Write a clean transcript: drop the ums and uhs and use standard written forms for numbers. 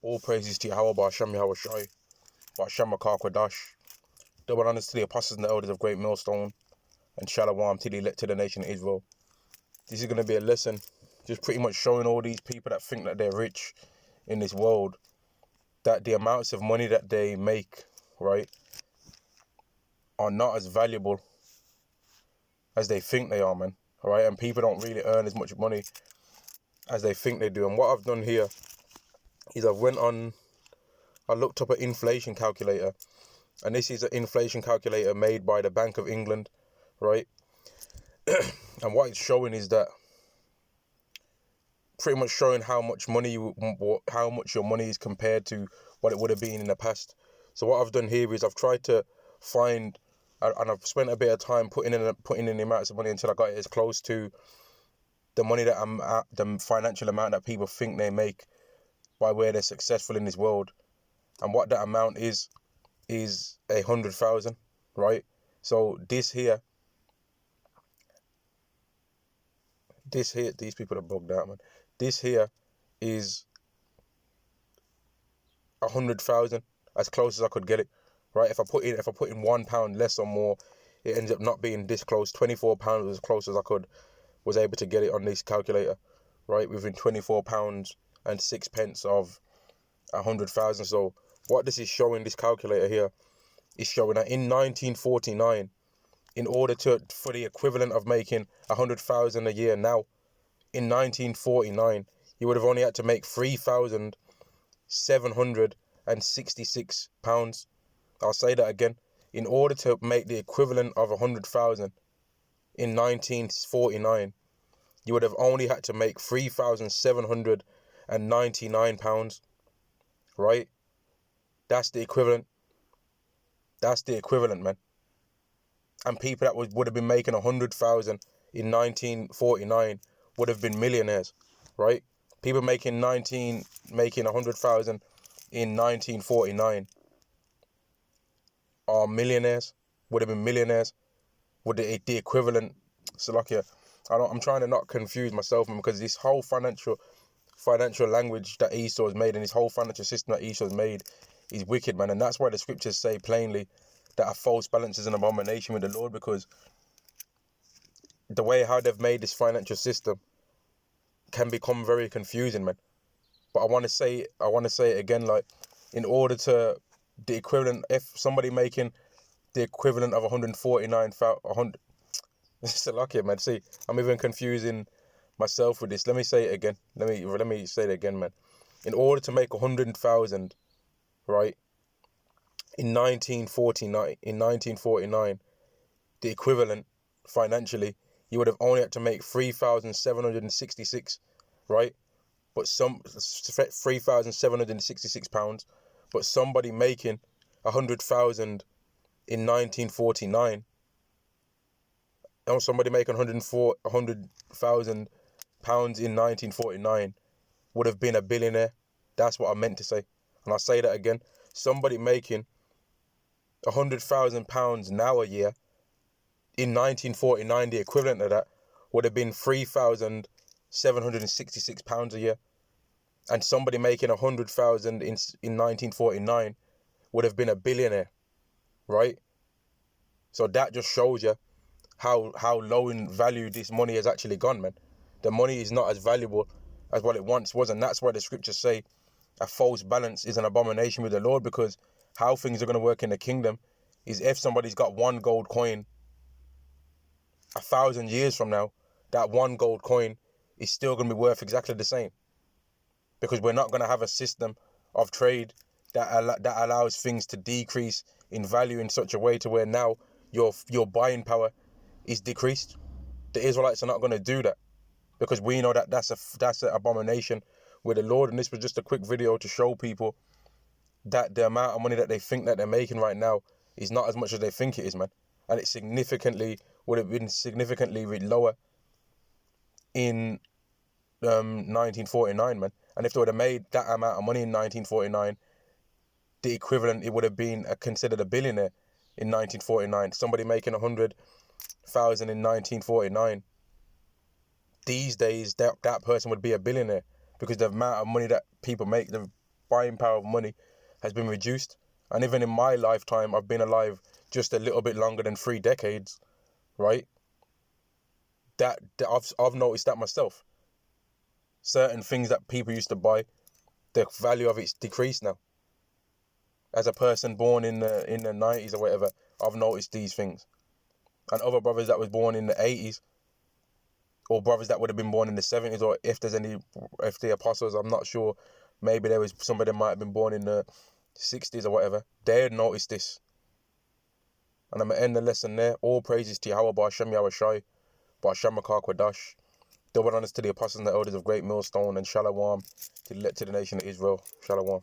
All praises to Yahweh, Ba'ashem Yahweh Shai, Ba'ashem Makar Kwadash. Double honors to the apostles and the elders of Great Millstone, and Shalom to the elect to the nation of Israel. This is going to be a lesson, just pretty much showing all these people that think that they're rich in this world, that the amounts of money that they make, right, are not as valuable as they think they are, man. All right, and people don't really earn as much money as they think they do. And what I've done here is I looked up an inflation calculator, and this is an inflation calculator made by the Bank of England, right? And what it's showing is that pretty much showing how much your money is compared to what it would have been in the past. So what I've done here is I've tried to find, and I've spent a bit of time putting in the amounts of money until I got it as close to the money that I'm at, the financial amount that people think they make by where they're successful in this world. And what that amount is 100,000, right? So these people are bugged out, man. This here is 100,000, as close as I could get it, right? If I put in £1 less or more, it ends up not being this close. £24 was as close as I was able to get it on this calculator, right? Within £24 and 6 pence of 100,000. So what this is showing, this calculator here, is showing that in 1949, in order for the equivalent of making 100,000 a year now, in 1949, you would have only had to make £3,766. I'll say that again. In order to make the equivalent of 100,000 in 1949, you would have only had to make £3,799, right? That's the equivalent. That's the equivalent, man. And people that would have been making 100,000 in 1949 would have been millionaires, right? People making 100,000 in 1949 are millionaires. Would have been millionaires. Would the equivalent? So like, yeah, I'm trying to not confuse myself, man, because this whole financial language that Esau has made, and this whole financial system that Esau has made, is wicked, man. And that's why the scriptures say plainly that a false balance is an abomination with the Lord, because the way how they've made this financial system can become very confusing, man. But I want to say it again, like, in order to the equivalent, if somebody making the equivalent of 149,000, it's lucky, man. See, I'm even confusing myself with this. Let me say it again. Let me say it again, man. In order to make 100,000, right, in 1949, the equivalent financially, you would have only had to make 3,766, right? But £3,766. But somebody making 100,000 in 1949, and somebody making 100,000 pounds in 1949 would have been a billionaire. That's what I meant to say, and I'll say that again. Somebody making 100,000 pounds now a year, in 1949, the equivalent of that would have been £3,766 a year. And somebody making 100,000 in 1949 would have been a billionaire, right? So that just shows you how low in value this money has actually gone, man. The money is not as valuable as what it once was, and that's why the scriptures say a false balance is an abomination with the Lord, because how things are going to work in the kingdom is if somebody's got one gold coin, 1,000 years from now, that one gold coin is still going to be worth exactly the same, because we're not going to have a system of trade that allows things to decrease in value in such a way to where now your buying power is decreased. The Israelites are not going to do that, because we know that that's an abomination with the Lord. And this was just a quick video to show people that the amount of money that they think that they're making right now is not as much as they think it is, man. And it would have been significantly lower in 1949, man. And if they would have made that amount of money in 1949, the equivalent, it would have been considered a billionaire in 1949. Somebody making 100,000 in 1949, these days that person would be a billionaire, because the amount of money that people make, buying power of money has been reduced. And even in my lifetime, I've been alive just a little bit longer than 3 decades, right? That I've noticed that myself. Certain things that people used to buy, the value of it's decreased now. As a person born in the 90s or whatever, I've noticed these things. And other brothers that was born in the 80s, or brothers that would have been born in the 70s, or if the apostles, I'm not sure, maybe there was some of them might have been born in the 60s or whatever, they had noticed this. And I'm going to end the lesson there. All praises to Yahweh Ba'Shem Yahushai, Ba'Shem Makar Kwadash. Double honors to the apostles and the elders of Great Millstone, and Shalom to the nation of Israel. Shalom.